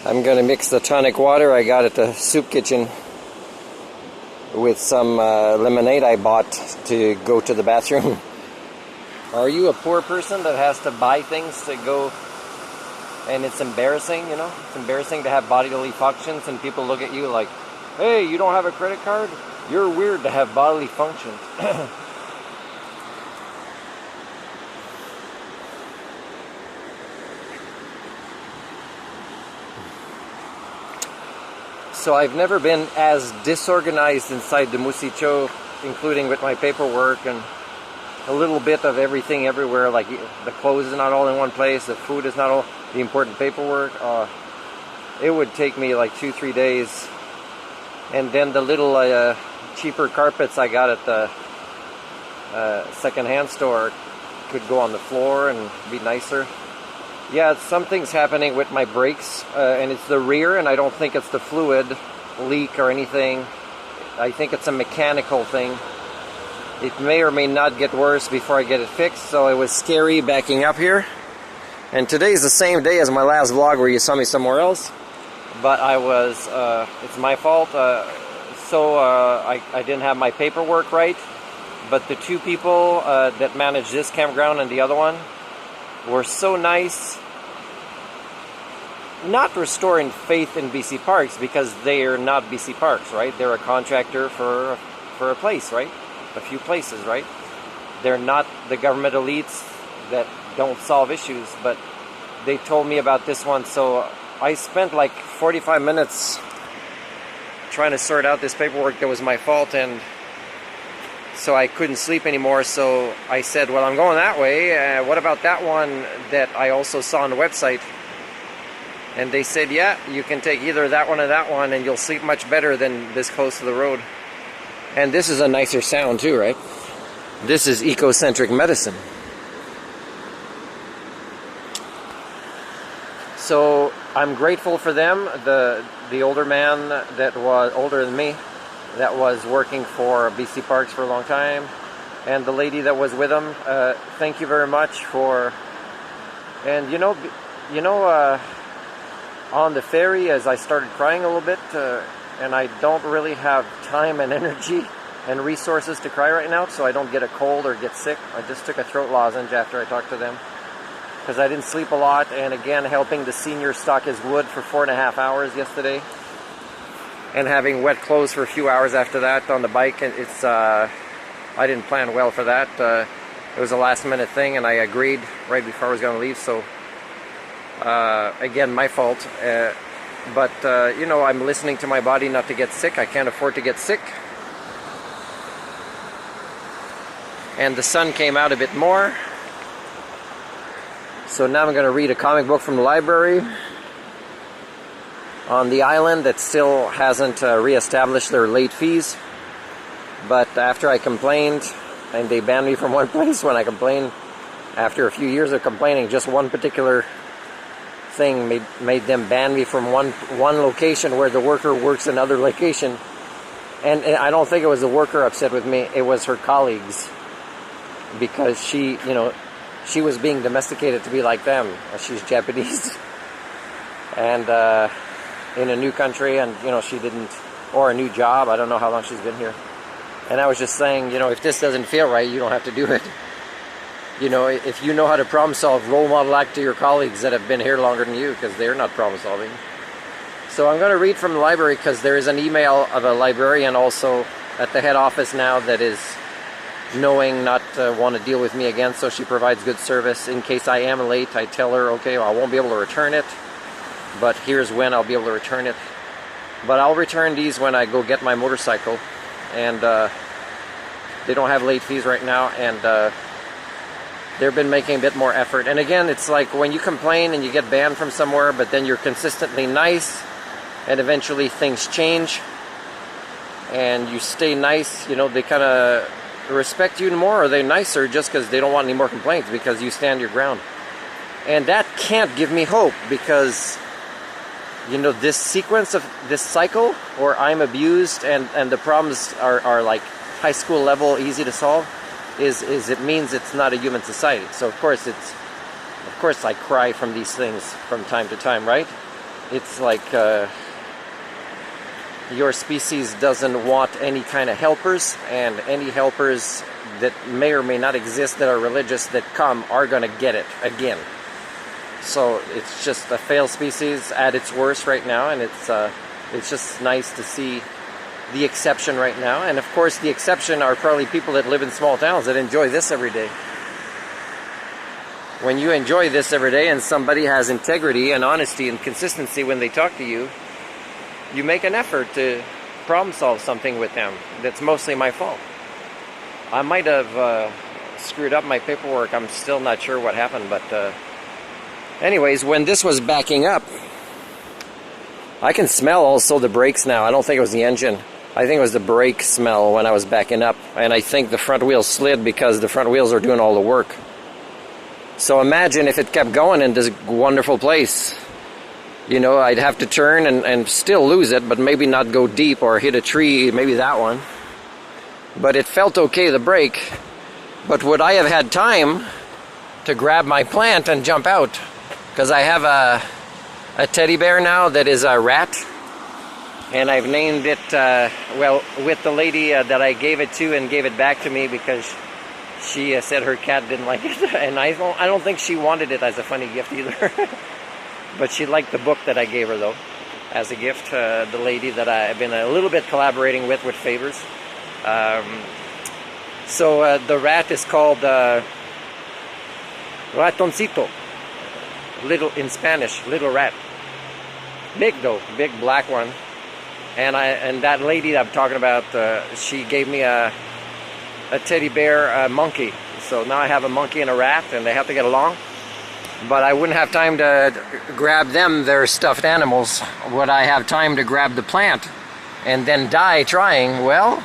I'm going to mix the tonic water I got at the soup kitchen with some lemonade I bought to go to the bathroom. Are you a poor person that has to buy things to go, and it's embarrassing, you know? It's embarrassing to have bodily functions and people look at you like, hey, you don't have a credit card? You're weird to have bodily functions. So I've never been as disorganized inside the Musicho, including with my paperwork and a little bit of everything everywhere, like the clothes is not all in one place, the food is not all, the important paperwork. It would take me like 2-3 days. And then the little cheaper carpets I got at the second-hand store could go on the floor and be nicer. Yeah, something's happening with my brakes, and it's the rear, and I don't think it's the fluid leak or anything. I think it's a mechanical thing. It may or may not get worse before I get it fixed, so it was scary backing up here. And today's the same day as my last vlog where you saw me somewhere else. But I was, it's my fault, I didn't have my paperwork right. But the two people that managed this campground and the other one were so nice, not restoring faith in BC Parks, because they are not BC Parks, right? They're a contractor for a place, right? A few places, right? They're not the government elites that don't solve issues, but they told me about this one, so I spent like 45 minutes trying to sort out this paperwork that was my fault, and so I couldn't sleep anymore. So I said, well, I'm going that way. What about that one that I also saw on the website? And they said, yeah, you can take either that one or that one, and you'll sleep much better than this close to the road. And this is a nicer sound too, right? This is ecocentric medicine. So I'm grateful for them. The older man that was older than me, that was working for BC Parks for a long time, and the lady that was with him, thank you very much for. And you know, on the ferry, as I started crying a little bit, and I don't really have time and energy and resources to cry right now, so I don't get a cold or get sick. I just took a throat lozenge after I talked to them, because I didn't sleep a lot, and again, helping the senior stock his wood for 4.5 hours yesterday, and having wet clothes for a few hours after that on the bike. And it's I didn't plan well for that. It was a last minute thing, and I agreed right before I was going to leave, so again, my fault. But you know, I'm listening to my body not to get sick. I can't afford to get sick. And the sun came out a bit more, so now I'm going to read a comic book from the library on the island that still hasn't reestablished their late fees. But after I complained, and they banned me from one place when I complained, after a few years of complaining, just one particular thing made them ban me from one location where the worker works in another location. And I don't think it was the worker upset with me, it was her colleagues, because she was being domesticated to be like them. She's Japanese and in a new country, and she didn't, or a new job, I don't know how long she's been here. And I was just saying, if this doesn't feel right, you don't have to do it. If you know how to problem solve, role model act to your colleagues that have been here longer than you, because they're not problem solving. So I'm going to read from the library, because there is an email of a librarian also at the head office now that is knowing not to want to deal with me again, so she provides good service. In case I am late, I tell her, okay, well, I won't be able to return it, but here's when I'll be able to return it. But I'll return these when I go get my motorcycle, and they don't have late fees right now, and they've been making a bit more effort. And again, it's like when you complain and you get banned from somewhere, but then you're consistently nice, and eventually things change, and you stay nice, they kind of respect you more, or they're nicer just because they don't want any more complaints, because you stand your ground. And that can't give me hope, because this sequence of this cycle where I'm abused and the problems are like high school level, easy to solve, is it means it's not a human society. So of course I cry from these things from time to time, right? It's like your species doesn't want any kind of helpers, and any helpers that may or may not exist that are religious that come are going to get it again. So it's just a failed species at its worst right now, and it's just nice to see the exception right now. And of course the exception are probably people that live in small towns that enjoy this every day. When you enjoy this every day and somebody has integrity and honesty and consistency when they talk to you, you make an effort to problem solve something with them. That's mostly my fault. I might have screwed up my paperwork. I'm still not sure what happened, but anyways, when this was backing up, I can smell also the brakes now. I don't think it was the engine. I think it was the brake smell when I was backing up. And I think the front wheels slid because the front wheels are doing all the work. So imagine if it kept going in this wonderful place. You know, I'd have to turn and still lose it, but maybe not go deep or hit a tree, maybe that one. But it felt okay, the brake. But would I have had time to grab my plant and jump out? Because I have a teddy bear now that is a rat. And I've named it, well, with the lady that I gave it to and gave it back to me because she said her cat didn't like it. And I don't think she wanted it as a funny gift either. But she liked the book that I gave her, though, as a gift. The lady that I've been a little bit collaborating with favors. So the rat is called ratoncito. Little in Spanish, little rat. Big though, big black one. And that lady that I'm talking about, she gave me a teddy bear monkey. So now I have a monkey and a rat, and they have to get along. But I wouldn't have time to grab them, their stuffed animals. Would I have time to grab the plant and then die trying? Well,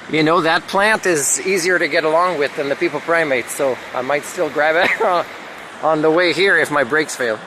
you know, that plant is easier to get along with than the people primates. So I might still grab it on the way here if my brakes fail.